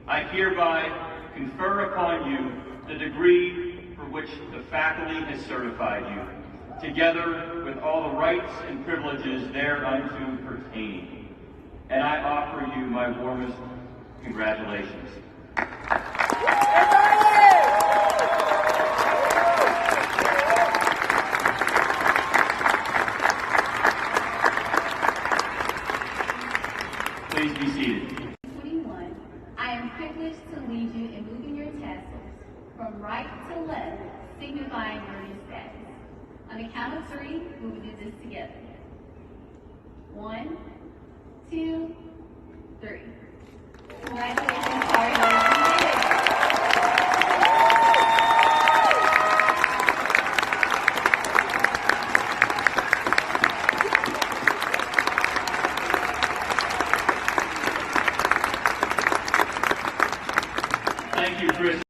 I hereby confer upon you the degree for which the faculty has certified you, together with all the rights and privileges thereunto pertaining. And I offer you my warmest congratulations. Please be seated. 21, I am privileged to lead you in moving your tassels from right to left, signifying your status. On the count of 3, we will do this together. 1, 2, 3. Congratulations, Sheridan. Thank you, Chris.